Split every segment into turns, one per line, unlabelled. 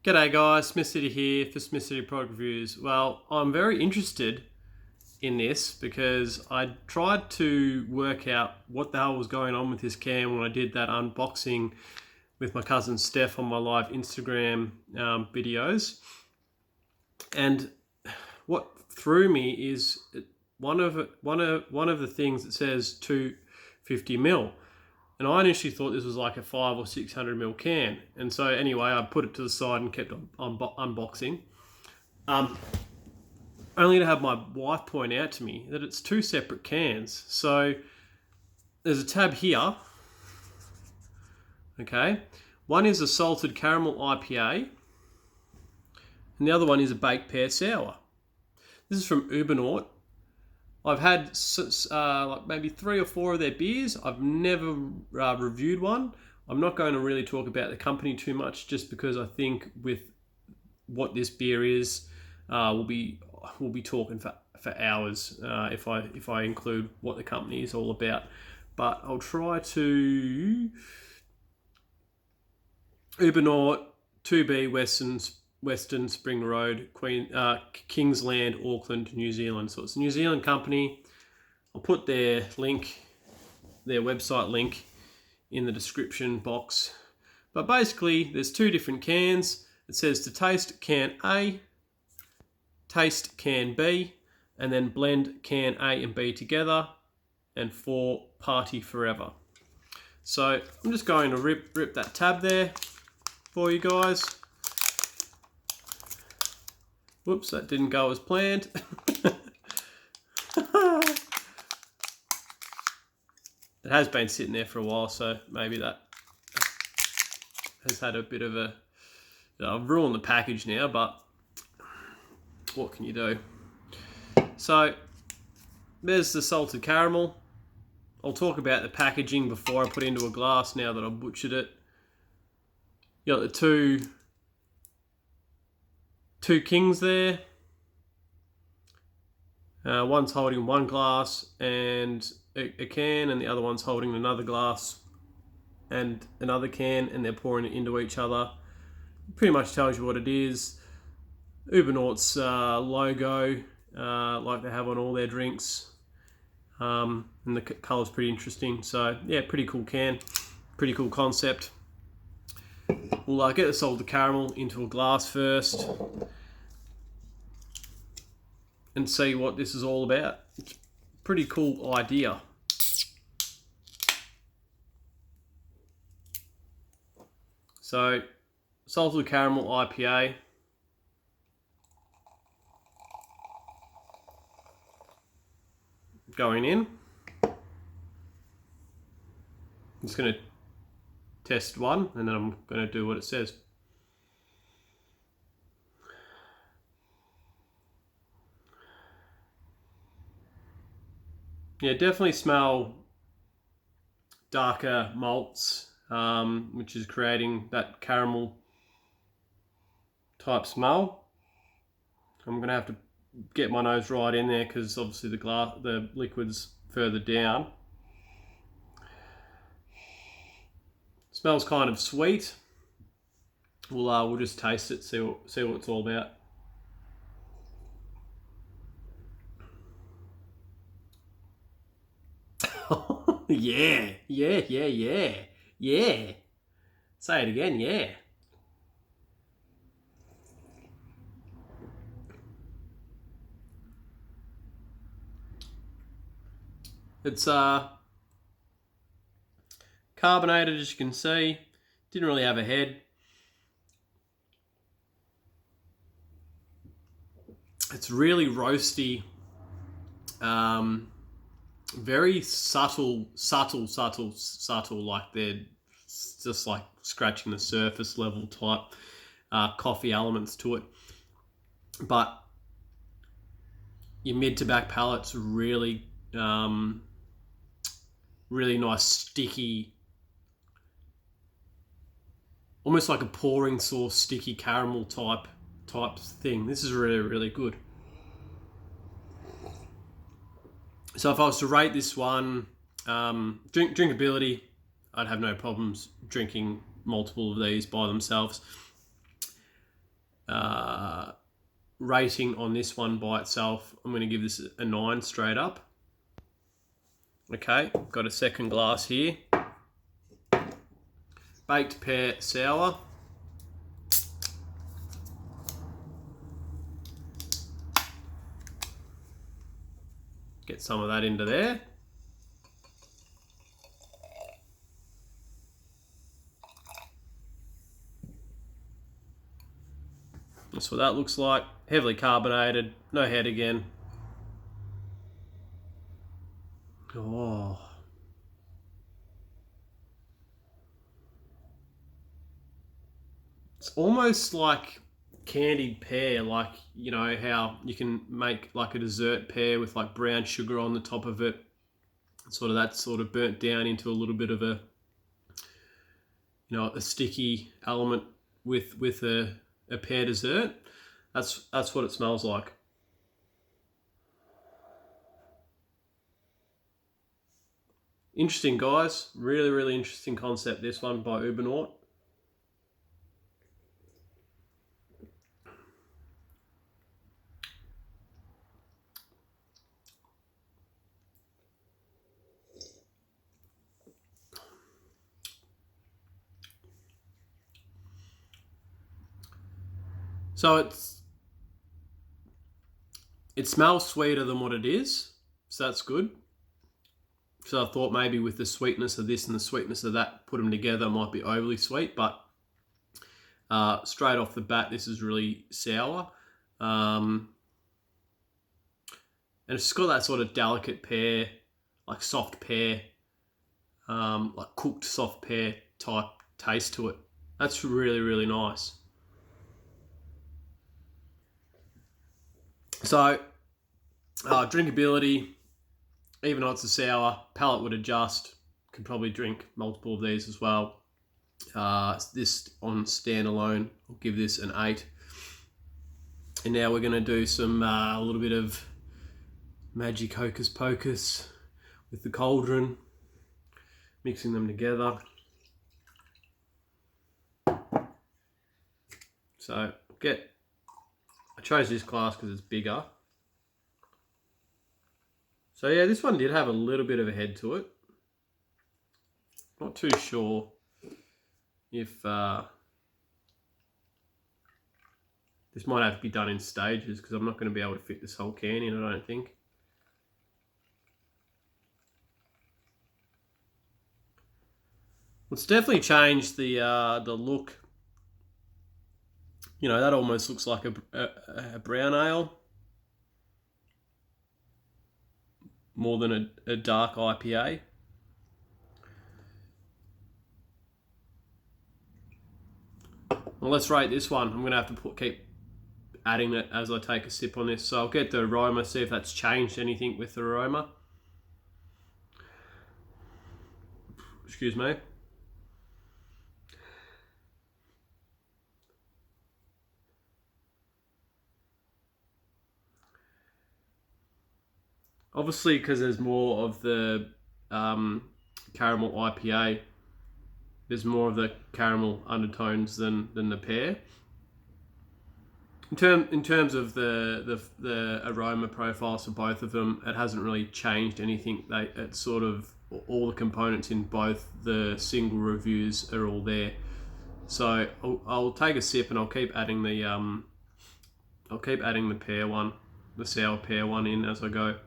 G'day guys, SmithCity here for SmithCity Product Reviews. Well, I'm very interested in this because I tried to work out what the hell was going on with this can when I did that unboxing with my cousin Steph on my live Instagram videos. And what threw me is one of the things that says 250ml. And I initially thought this was like a 500 or 600ml can. And so anyway, I put it to the side and kept unboxing. Only to have my wife point out to me that it's two separate cans. So there's a tab here. Okay. One is a salted caramel IPA. And the other one is a baked pear sour. This is from Urbanaut. I've had like maybe 3 or 4 of their beers. I've never reviewed one. I'm not going to really talk about the company too much, just because I think with what this beer is, we'll be talking for hours if I include what the company is all about. But I'll try to. Urbanaut 2B Western Spring Road, Kingsland, Auckland, New Zealand. So it's a New Zealand company. I'll put their website link in the description box. But basically, there's 2 different cans. It says to taste can A, taste can B, and then blend can A and B together, and for party forever. So I'm just going to rip that tab there for you guys. Whoops, that didn't go as planned. It has been sitting there for a while, so maybe that has had a bit of a... I've ruined the package now, but what can you do? So, there's the salted caramel. I'll talk about the packaging before I put it into a glass now that I've butchered it. You got the two kings there. One's holding one glass and a can, and the other one's holding another glass and another can, and they're pouring it into each other. Pretty much tells you what it is. Urbanaut's logo, like they have on all their drinks, and the colour's pretty interesting. So yeah, pretty cool can, pretty cool concept. We'll get the salted caramel into a glass first and see what this is all about. It's a pretty cool idea. So, salted caramel IPA. Going in. I'm just going to test one, and then I'm going to do what it says. Yeah, definitely smell darker malts, which is creating that caramel type smell. I'm going to have to get my nose right in there because obviously the liquid's further down. Smells kind of sweet. We'll just taste it, see what it's all about. Yeah. Say it again, yeah. It's carbonated, as you can see. Didn't really have a head. It's really roasty. Very subtle, like they're just like scratching the surface level type coffee elements to it. But your mid to back palate's really nice, sticky, almost like a pouring sauce, sticky caramel type thing. This is really, really good. So if I was to rate this one, drinkability, I'd have no problems drinking multiple of these by themselves. rating on this one by itself, I'm going to give this a 9 straight up. Okay, got a second glass here. Baked pear sour. Get some of that into there. That's what that looks like. Heavily carbonated, no head again. Oh. It's almost like candied pear, like, you know, how you can make like a dessert pear with like brown sugar on the top of it. Sort of that sort of burnt down into a little bit of a, you know, a sticky element with a pear dessert. That's what it smells like. Interesting, guys. Really, really interesting concept, this one by Urbanaut. So it smells sweeter than what it is, so that's good. So I thought maybe with the sweetness of this and the sweetness of that, put them together might be overly sweet, but straight off the bat, this is really sour. And it's just got that sort of delicate pear, like soft pear, like cooked soft pear type taste to it. That's really, really nice. So, drinkability, even though it's a sour, palate would adjust. Could probably drink multiple of these as well. This on standalone, I'll give this an 8. And now we're going to do some a little bit of magic hocus pocus with the cauldron, mixing them together. So I chose this glass because it's bigger. So yeah, this one did have a little bit of a head to it. Not too sure if this might have to be done in stages, because I'm not going to be able to fit this whole can in, I don't think. It's definitely changed the look. You know, that almost looks like a brown ale, more than a dark IPA. Well, let's rate this one. I'm going to have to keep adding it as I take a sip on this. So I'll get the aroma, see if that's changed anything with the aroma. Excuse me. Obviously, because there's more of the caramel IPA, there's more of the caramel undertones than the pear. In terms of the aroma profiles for both of them, it hasn't really changed anything. It's sort of all the components in both the single reviews are all there. So I'll take a sip and I'll keep adding the pear one, the sour pear one in as I go.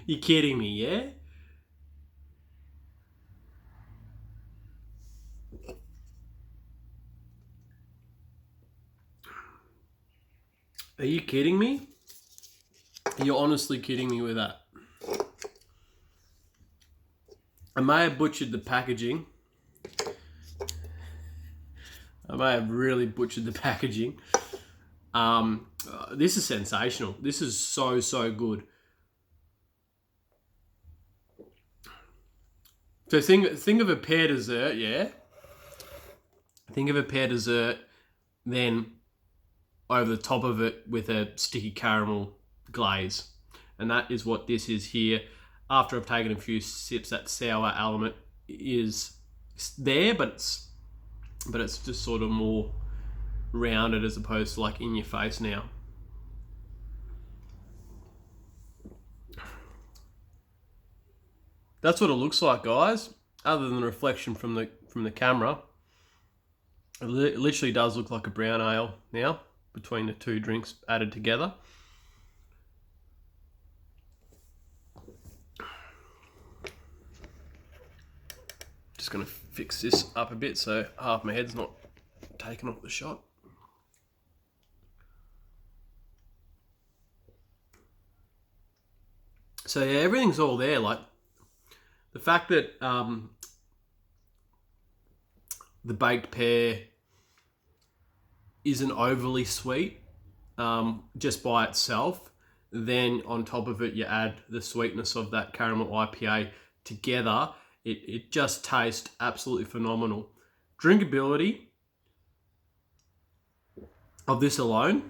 You kidding me, yeah? Are you kidding me? You're honestly kidding me with that. I may have butchered the packaging. I may have really butchered the packaging. This is sensational. This is so good. So think of a pear dessert, yeah? Think of a pear dessert, then over the top of it with a sticky caramel glaze. And that is what this is here. after I've taken a few sips, that sour element is there, but it's just sort of more rounded as opposed to like in your face now. That's what it looks like, guys. Other than the reflection from the camera, it literally does look like a brown ale now between the two drinks added together. Just going to fix this up a bit so half my head's not taken off the shot. So yeah, everything's all there. Like the fact that the baked pear isn't overly sweet just by itself. Then on top of it, you add the sweetness of that caramel IPA together. It just tastes absolutely phenomenal. Drinkability of this alone,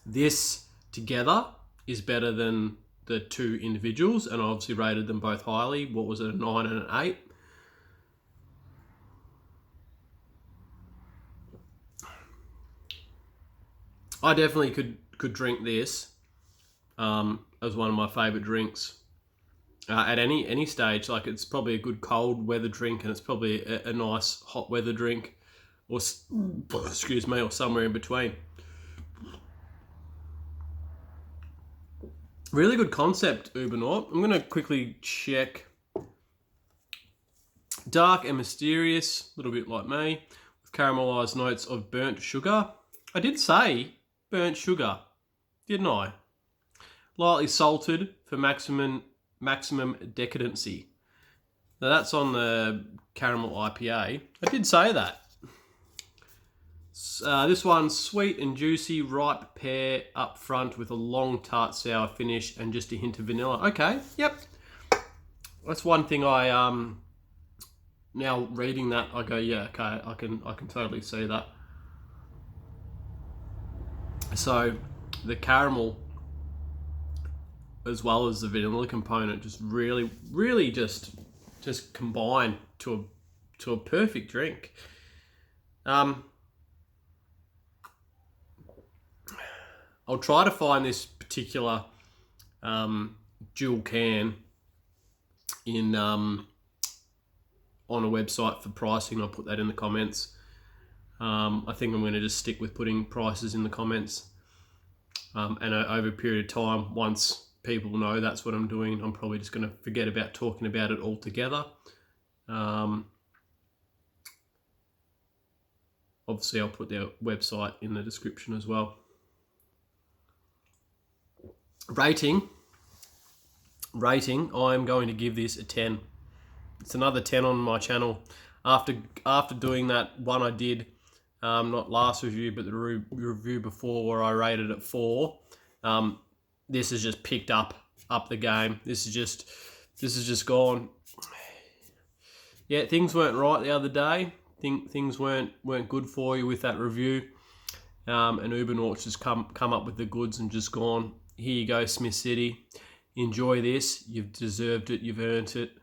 this together is better than the two individuals, and I obviously rated them both highly. What was it, a 9 and an 8? I definitely could drink this as one of my favourite drinks at any stage. Like, it's probably a good cold weather drink, and it's probably a nice hot weather drink, or excuse me, or somewhere in between. Really good concept, Urbanaut. I'm going to quickly check. Dark and mysterious, a little bit like me, with caramelised notes of burnt sugar. I did say burnt sugar, didn't I? Lightly salted for maximum decadency. Now that's on the caramel IPA. I did say that. This one's sweet and juicy, ripe pear up front with a long tart sour finish and just a hint of vanilla. Okay, yep. That's one thing I now reading that I go, yeah, okay, I can totally see that. So the caramel as well as the vanilla component just really just combine to a perfect drink. I'll try to find this particular dual can in on a website for pricing. I'll put that in the comments. I think I'm going to just stick with putting prices in the comments. And over a period of time, once people know that's what I'm doing, I'm probably just going to forget about talking about it altogether. Obviously, I'll put their website in the description as well. Rating, I'm going to give this a 10. It's another 10 on my channel. After doing that one I did, not last review, but the review before, where I rated it 4, this has just picked up the game. This is just gone. Yeah, things weren't right the other day. Things weren't good for you with that review. And Urbanaut's just come up with the goods and just gone, here you go, SmithCity. Enjoy this. You've deserved it. You've earned it.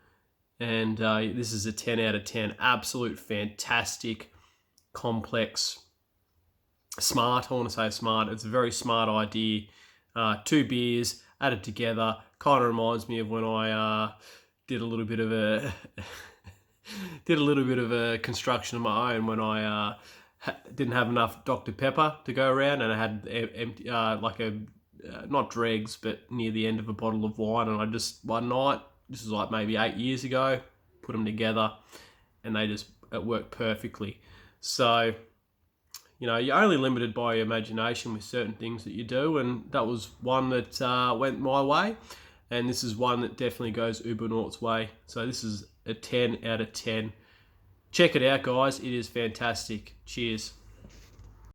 And this is a 10 out of 10. Absolute fantastic, complex, smart. I want to say smart. It's a very smart idea. 2 beers added together. Kind of reminds me of when I did a little bit of a construction of my own when I didn't have enough Dr. Pepper to go around, and I had empty not dregs, but near the end of a bottle of wine, and I just one night, this was like maybe 8 years ago, put them together, and it worked perfectly. So, you know, you're only limited by your imagination with certain things that you do, and that was one that went my way, and this is one that definitely goes Urbanaut's way. So this is a 10 out of 10. Check it out, guys. It is fantastic. Cheers.